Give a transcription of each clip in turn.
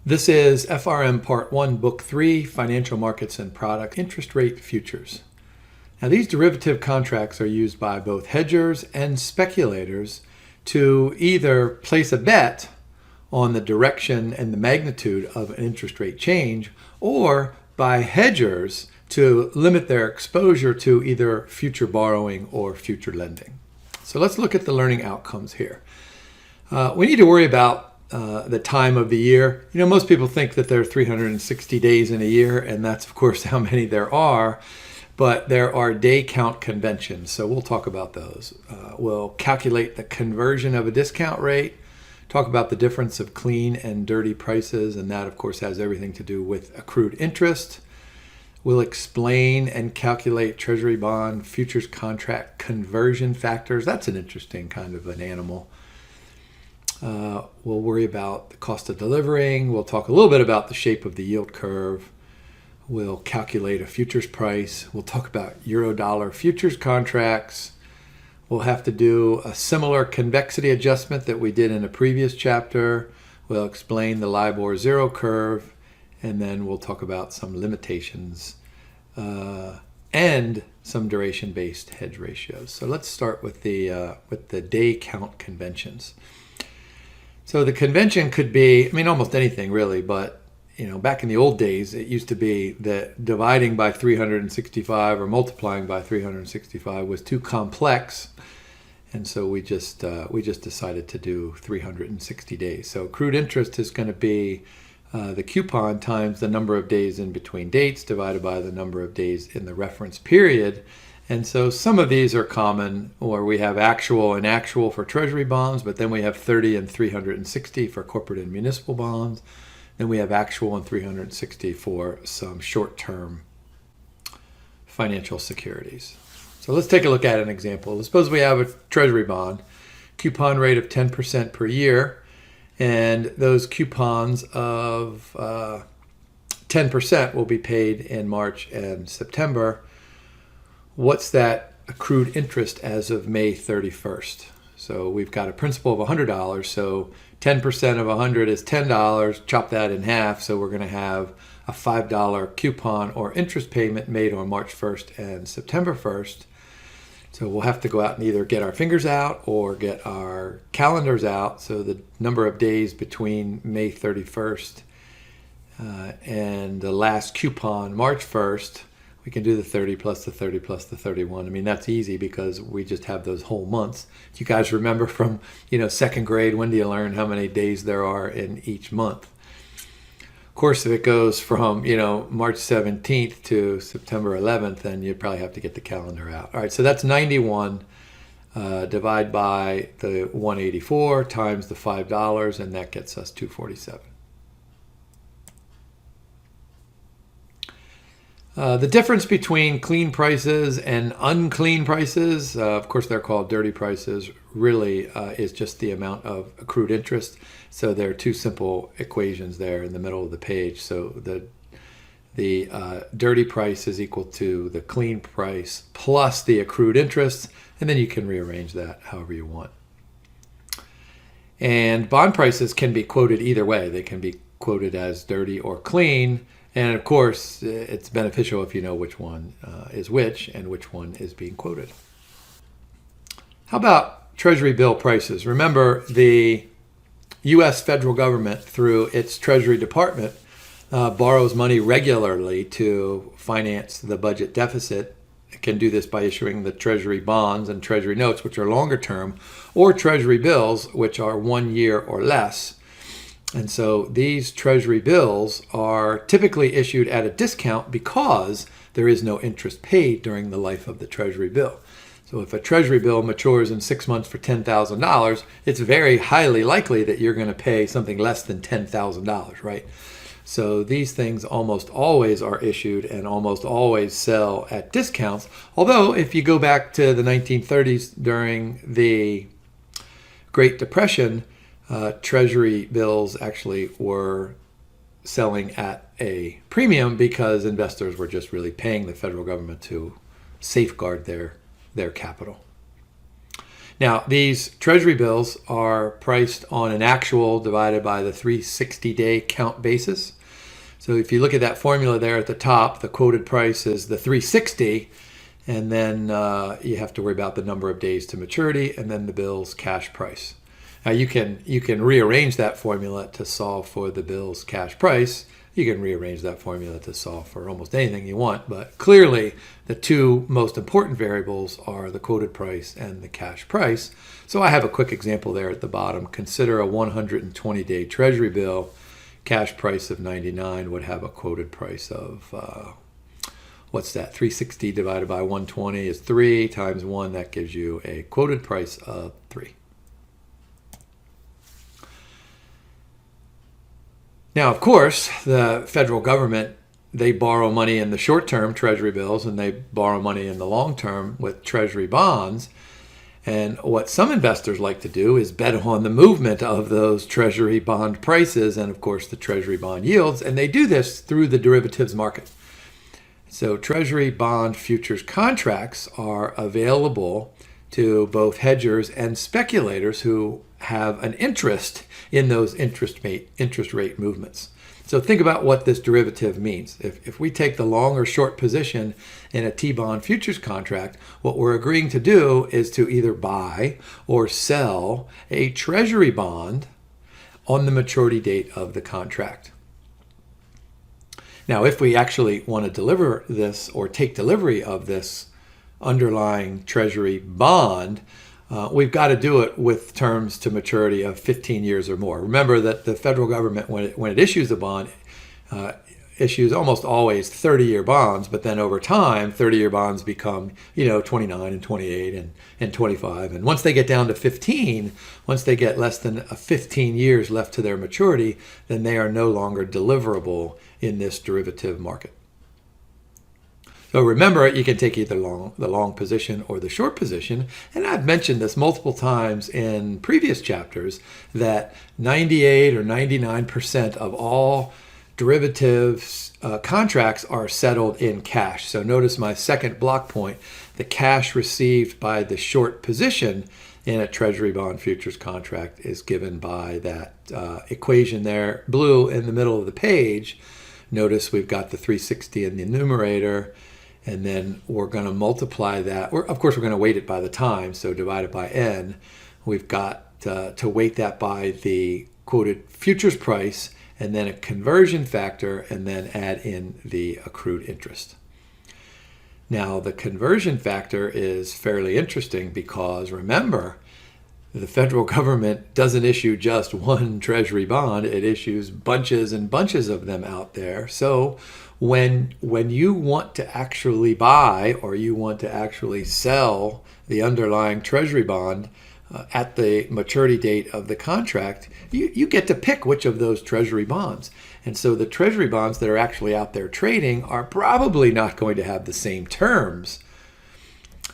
This is FRM Part 1, Book 3, Financial Markets and Product Interest Rate Futures. Now, these derivative contracts are used by both hedgers and speculators to either place a bet on the direction and the magnitude of an interest rate change, or by hedgers to limit their exposure to either future borrowing or future lending. So let's look at the learning outcomes here. We need to worry about the time of the year. Most people think that there are 360 days in a year, and that's of course how many there are, but there are day count conventions, so we'll talk about those. We'll calculate the conversion of a discount rate, talk about the difference of clean and dirty prices, and that of course has everything to do with accrued interest. We'll explain and calculate Treasury bond futures contract conversion factors. That's an interesting kind of an animal. We'll worry about the cost of delivering. We'll talk a little bit about the shape of the yield curve. We'll calculate a futures price. We'll talk about Eurodollar futures contracts. We'll have to do a similar convexity adjustment that we did in a previous chapter. We'll explain the LIBOR zero curve, and then we'll talk about some limitations and some duration-based hedge ratios. So let's start with the day count conventions. So the convention could be, almost anything really, but back in the old days, it used to be that dividing by 365 or multiplying by 365 was too complex, and so we just decided to do 360 days. So accrued interest is going to be the coupon times the number of days in between dates divided by the number of days in the reference period. And so some of these are common, or we have actual and actual for Treasury bonds, but then we have 30 and 360 for corporate and municipal bonds. Then we have actual and 360 for some short-term financial securities. So let's take a look at an example. Suppose we have a Treasury bond, coupon rate of 10% per year, and those coupons of 10% will be paid in March and September. What's that accrued interest as of May 31st? So we've got a principal of $100, so 10% of 100 is $10, chop that in half, so we're going to have a $5 coupon or interest payment made on March 1st and September 1st. So we'll have to go out and either get our fingers out or get our calendars out, so the number of days between May 31st and the last coupon, March 1st, we can do the 30 plus the 30 plus the 31. That's easy because we just have those whole months. Do you guys remember from, second grade, when do you learn how many days there are in each month? Of course, if it goes from, March 17th to September 11th, then you'd probably have to get the calendar out. All right, so that's 91. Divide by the 184 times the $5, and that gets us 247. The difference between clean prices and unclean prices, of course they're called dirty prices, really is just the amount of accrued interest. So there are two simple equations there in the middle of the page. So the dirty price is equal to the clean price plus the accrued interest, and then you can rearrange that however you want. And bond prices can be quoted either way. They can be quoted as dirty or clean. And of course, it's beneficial if you know which one is which and which one is being quoted. How about Treasury bill prices? Remember, the US federal government, through its Treasury Department, borrows money regularly to finance the budget deficit. It can do this by issuing the Treasury bonds and Treasury notes, which are longer term, or Treasury bills, which are 1 year or less. And so these Treasury bills are typically issued at a discount because there is no interest paid during the life of the Treasury bill. So if a Treasury bill matures in 6 months for $10,000, it's very highly likely that you're going to pay something less than $10,000, right? So these things almost always are issued and almost always sell at discounts. Although if you go back to the 1930s during the Great Depression, Treasury bills actually were selling at a premium because investors were just really paying the federal government to safeguard their capital. Now, these Treasury bills are priced on an actual divided by the 360-day count basis. So if you look at that formula there at the top, the quoted price is the 360, and then you have to worry about the number of days to maturity, and then the bill's cash price. Now you can rearrange that formula to solve for the bill's cash price. You can rearrange that formula to solve for almost anything you want, but clearly the two most important variables are the quoted price and the cash price. So I have a quick example there at the bottom. Consider a 120-day Treasury bill. Cash price of 99 would have a quoted price of, what's that? 360 divided by 120 is 3 times 1. That gives you a quoted price of 3. Now, of course, the federal government, they borrow money in the short-term Treasury bills and they borrow money in the long-term with Treasury bonds. And what some investors like to do is bet on the movement of those Treasury bond prices and, of course, the Treasury bond yields. And they do this through the derivatives market. So Treasury bond futures contracts are available to both hedgers and speculators who have an interest in those interest rate movements. So think about what this derivative means. If we take the long or short position in a T-bond futures contract, what we're agreeing to do is to either buy or sell a Treasury bond on the maturity date of the contract. Now, if we actually want to deliver this or take delivery of this underlying Treasury bond, we've got to do it with terms to maturity of 15 years or more. Remember that the federal government, when it issues a bond, issues almost always 30-year bonds, but then over time, 30-year bonds become, 29 and 28 and 25. And once they get down to 15, once they get less than 15 years left to their maturity, then they are no longer deliverable in this derivative market. So remember, you can take either the long position or the short position. And I've mentioned this multiple times in previous chapters that 98 or 99% of all derivatives contracts are settled in cash. So notice my second block point, the cash received by the short position in a Treasury bond futures contract is given by that equation there, blue in the middle of the page. Notice we've got the 360 in the numerator. And then we're going to multiply that. Of course, we're going to weight it by the time, so divide it by n. We've got to weight that by the quoted futures price, and then a conversion factor, and then add in the accrued interest. Now, the conversion factor is fairly interesting because, remember, the federal government doesn't issue just one Treasury bond. It issues bunches and bunches of them out there. So when you want to actually buy or you want to actually sell the underlying Treasury bond at the maturity date of the contract, you get to pick which of those Treasury bonds. And so the Treasury bonds that are actually out there trading are probably not going to have the same terms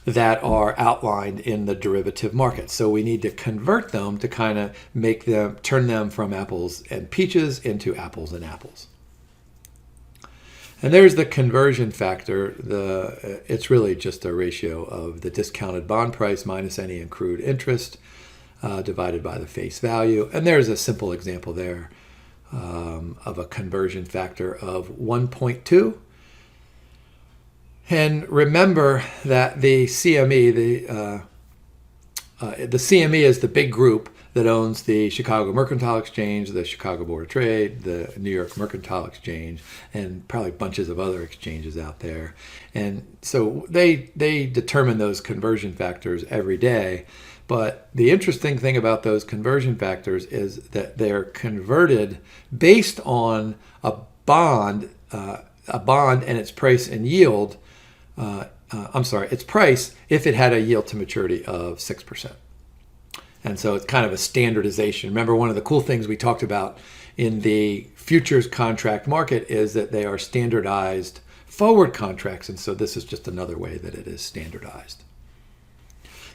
that are outlined in the derivative market. So we need to convert them to kind of turn them from apples and peaches into apples and apples. And there's the conversion factor. It's really just a ratio of the discounted bond price minus any accrued interest divided by the face value. And there's a simple example there of a conversion factor of 1.2. And remember that the CME, the CME is the big group that owns the Chicago Mercantile Exchange, the Chicago Board of Trade, the New York Mercantile Exchange, and probably bunches of other exchanges out there. And so they determine those conversion factors every day. But the interesting thing about those conversion factors is that they're converted based on a bond and its price and yield. Its price if it had a yield to maturity of 6%. And so it's kind of a standardization. Remember, one of the cool things we talked about in the futures contract market is that they are standardized forward contracts. And so this is just another way that it is standardized.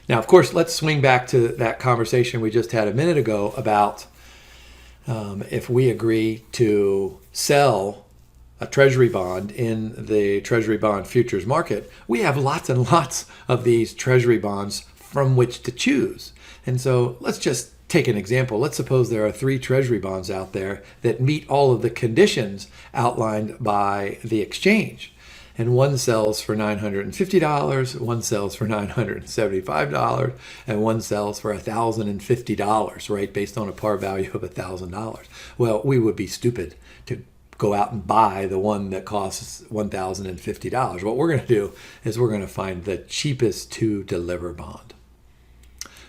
Now, of course, let's swing back to that conversation we just had a minute ago about if we agree to sell a Treasury bond in the Treasury bond futures market, we have lots and lots of these Treasury bonds from which to choose. And so let's just take an example. Let's suppose there are 3 treasury bonds out there that meet all of the conditions outlined by the exchange. And one sells for $950, one sells for $975, and one sells for $1,050, right, based on a par value of $1,000. Well, we would be stupid to go out and buy the one that costs $1,050. What we're going to do is we're going to find the cheapest to deliver bond.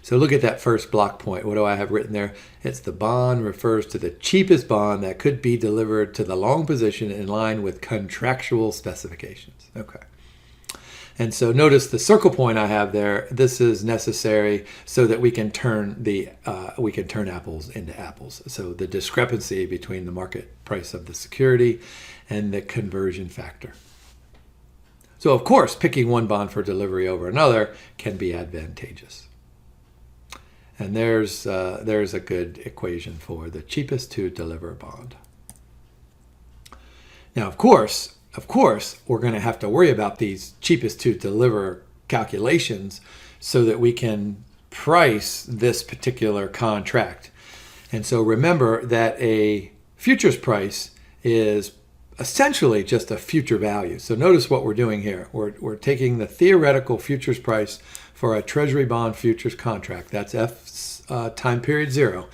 So look at that first block point. What do I have written there? It's the bond refers to the cheapest bond that could be delivered to the long position in line with contractual specifications. Okay. And so notice the circle point I have there. This is necessary so that we can turn apples into apples. So the discrepancy between the market price of the security and the conversion factor. So of course, picking one bond for delivery over another can be advantageous. And there's a good equation for the cheapest to deliver bond. Now, of course, we're going to have to worry about these cheapest to deliver calculations so that we can price this particular contract. And so remember that a futures price is essentially just a future value. So notice what we're doing here. We're taking the theoretical futures price for a treasury bond futures contract. That's time period 0.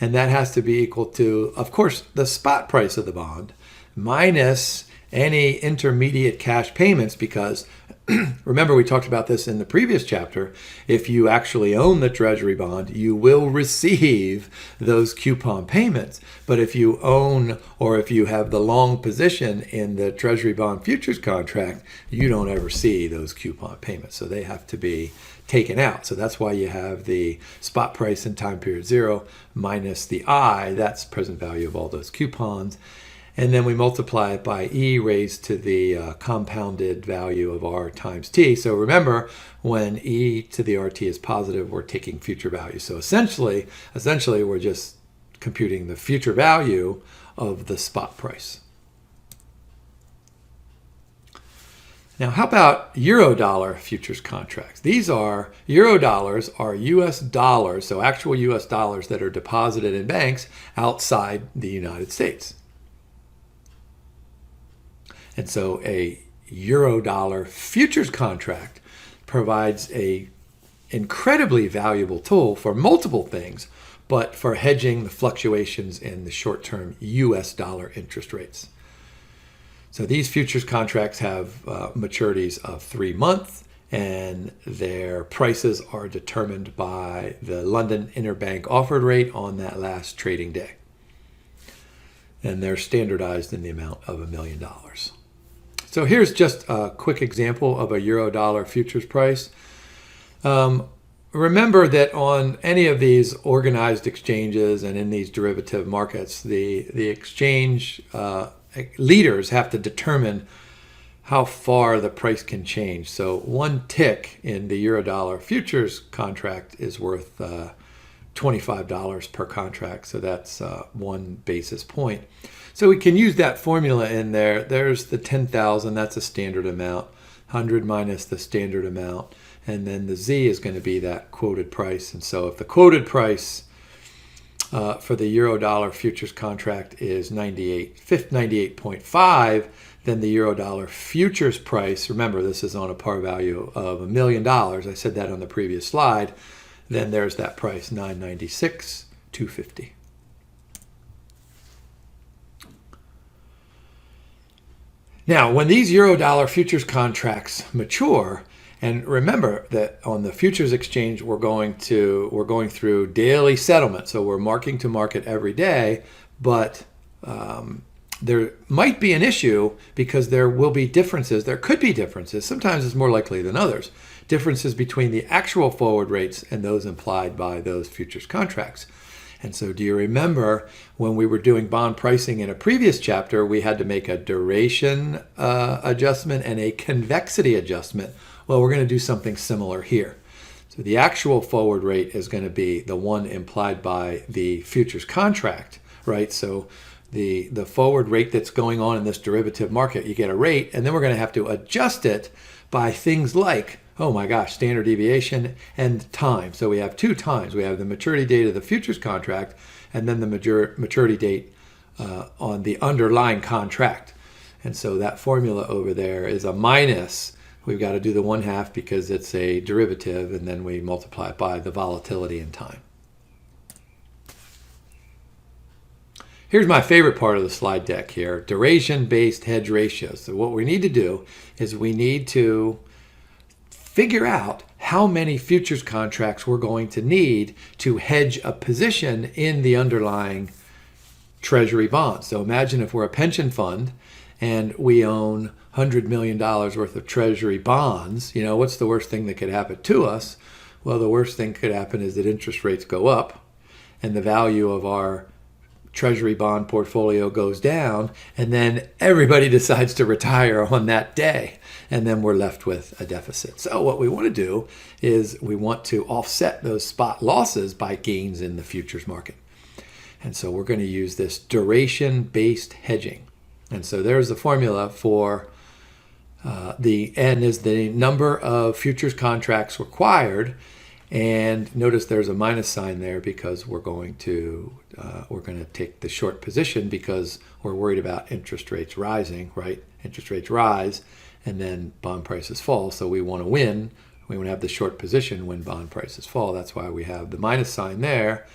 And that has to be equal to, of course, the spot price of the bond minus any intermediate cash payments, because remember we talked about this in the previous chapter. If you actually own the treasury bond, you will receive those coupon payments. But if you own or if you have the long position in the treasury bond futures contract, you don't ever see those coupon payments. So they have to be taken out. So that's why you have the spot price in time period 0 minus the I, that's present value of all those coupons. And then we multiply it by E raised to the compounded value of R times T. So remember, when E to the RT is positive, we're taking future value. So essentially, we're just computing the future value of the spot price. Now, how about Eurodollar futures contracts? These are, Eurodollars are US dollars, so actual US dollars that are deposited in banks outside the United States. And so a Eurodollar futures contract provides a incredibly valuable tool for multiple things, but for hedging the fluctuations in the short-term US dollar interest rates. So these futures contracts have maturities of 3 months, and their prices are determined by the London Interbank Offered Rate on that last trading day. And they're standardized in the amount of $1 million. So here's just a quick example of a Eurodollar futures price. Remember that on any of these organized exchanges and in these derivative markets, the exchange leaders have to determine how far the price can change. So one tick in the Eurodollar futures contract is worth $25 per contract. So that's 1 basis point. So we can use that formula in there. There's the 10,000, that's a standard amount, 100 minus the standard amount, and then the Z is going to be that quoted price. And so if the quoted price for the Eurodollar futures contract is 98.5, then the Eurodollar futures price, remember this is on a par value of $1 million, I said that on the previous slide, then there's that price, 996,250. Now, when these Eurodollar futures contracts mature, and remember that on the futures exchange, we're going through daily settlement. So we're marking to market every day, but there might be an issue because there will be differences. There could be differences. Sometimes it's more likely than others. Differences between the actual forward rates and those implied by those futures contracts. And so do you remember when we were doing bond pricing in a previous chapter, we had to make a duration adjustment and a convexity adjustment? Well, we're going to do something similar here. So the actual forward rate is going to be the one implied by the futures contract, right? So the forward rate that's going on in this derivative market, you get a rate, and then we're going to have to adjust it by things like oh my gosh, standard deviation and time. So we have two times. We have the maturity date of the futures contract and then the maturity date on the underlying contract. And so that formula over there is a minus. We've got to do the 1/2 because it's a derivative, and then we multiply it by the volatility in time. Here's my favorite part of the slide deck here, duration-based hedge ratios. So what we need to do is we need to figure out how many futures contracts we're going to need to hedge a position in the underlying treasury bonds. So imagine if we're a pension fund and we own $100 million worth of treasury bonds. You know, what's the worst thing that could happen to us? Well, the worst thing could happen is that interest rates go up and the value of our treasury bond portfolio goes down, and then everybody decides to retire on that day, and then we're left with a deficit. So what we want to do is we want to offset those spot losses by gains in the futures market. And so we're going to use this duration-based hedging. And so there's the formula for the N is the number of futures contracts required. And notice there's a minus sign there because we're going to take the short position because we're worried about interest rates rising, right? Interest rates rise and then bond prices fall. So we want to win. We want to have the short position when bond prices fall. That's why we have the minus sign there.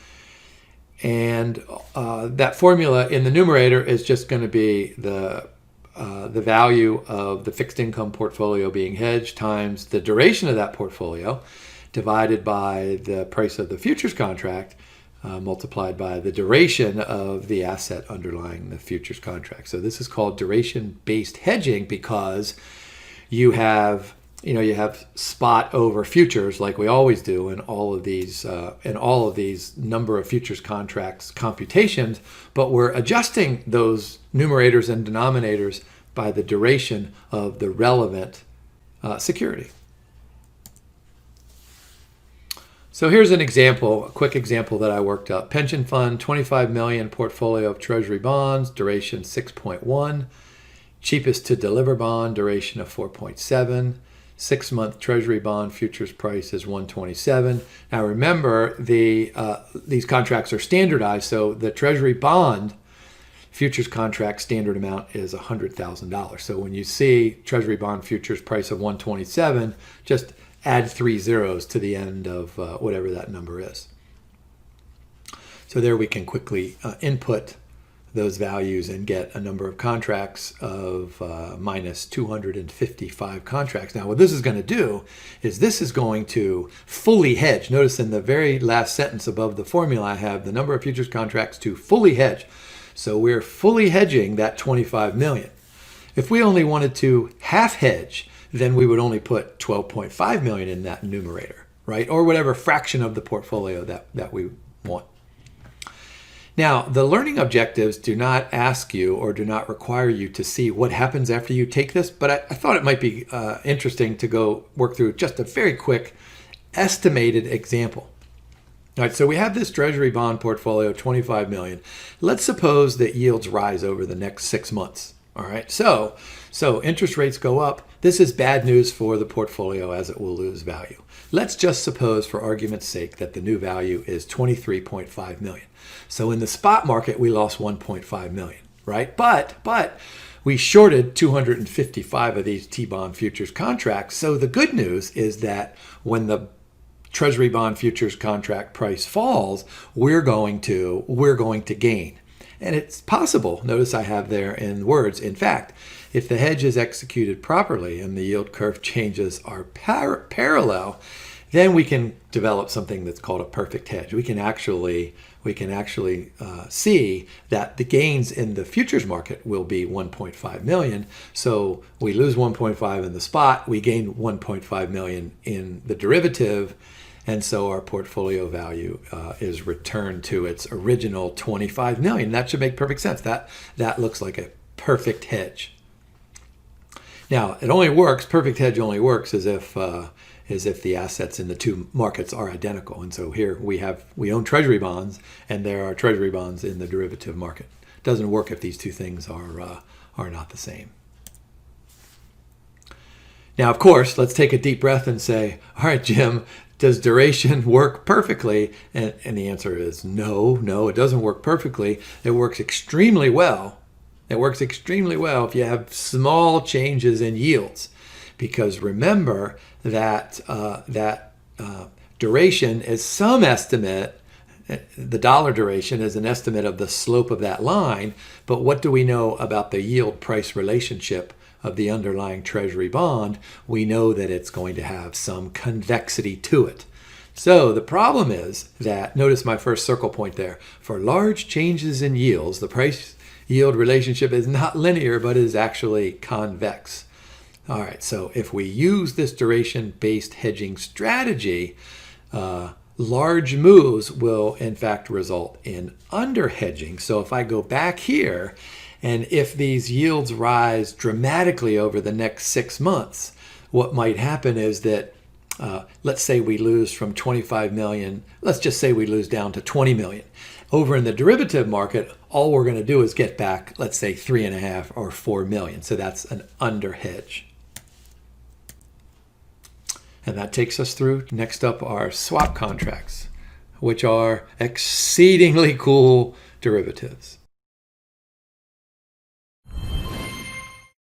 And that formula in the numerator is just going to be the value of the fixed income portfolio being hedged times the duration of that portfolio divided by the price of the futures contract multiplied by the duration of the asset underlying the futures contract. So this is called duration-based hedging because you have spot over futures like we always do in all of these number of futures contracts computations, but we're adjusting those numerators and denominators by the duration of the relevant security. So here's an example, a quick example that I worked up. Pension fund, 25 million portfolio of treasury bonds, duration 6.1. Cheapest to deliver bond, duration of 4.7. 6-month treasury bond futures price is 127. Now remember, these contracts are standardized, so the treasury bond futures contract standard amount is $100,000. So when you see treasury bond futures price of 127, just add 3 zeros to the end of whatever that number is. So there we can quickly input those values and get a number of contracts of minus 255 contracts. Now what this is going to do is this is going to fully hedge. Notice in the very last sentence above the formula I have the number of futures contracts to fully hedge. So we're fully hedging that 25 million. If we only wanted to half hedge, then we would only put 12.5 million in that numerator, right? Or whatever fraction of the portfolio that we want. Now, the learning objectives do not ask you or do not require you to see what happens after you take this, but I thought it might be interesting to go work through just a very quick estimated example. All right, so we have this treasury bond portfolio, 25 million. Let's suppose that yields rise over the next 6 months. All right, so interest rates go up. This is bad news for the portfolio as it will lose value. Let's just suppose, for argument's sake, that the new value is 23.5 million. So in the spot market, we lost 1.5 million, right? But we shorted 255 of these T-bond futures contracts. So the good news is that when the treasury bond futures contract price falls, we're going to gain. And it's possible, notice I have there in words, in fact, if the hedge is executed properly and the yield curve changes are parallel, then we can develop something that's called a perfect hedge. We can actually see that the gains in the futures market will be 1.5 million. So we lose 1.5 in the spot, we gain 1.5 million in the derivative, and so our portfolio value is returned to its original 25 million. That should make perfect sense. That looks like a perfect hedge. Now, perfect hedge only works as if the assets in the two markets are identical. And so here we own treasury bonds, and there are treasury bonds in the derivative market. It doesn't work if these two things are not the same. Now, of course, let's take a deep breath and say, all right, Jim, does duration work perfectly? And the answer is no, it doesn't work perfectly. It works extremely well. It works extremely well if you have small changes in yields. Because remember that duration is some estimate. The dollar duration is an estimate of the slope of that line. But what do we know about the yield price relationship of the underlying treasury bond? We know that it's going to have some convexity to it. So the problem is that, notice my first circle point there, for large changes in yields, the price yield relationship is not linear, but is actually convex. All right, so if we use this duration-based hedging strategy, large moves will in fact result in under-hedging. So if I go back here, and if these yields rise dramatically over the next 6 months, what might happen is that, let's say we lose from 25 million, let's just say we lose down to 20 million. Over in the derivative market, all we're going to do is get back, let's say 3.5 or 4 million. So that's an under hedge. And that takes us through, next up, our swap contracts, which are exceedingly cool derivatives.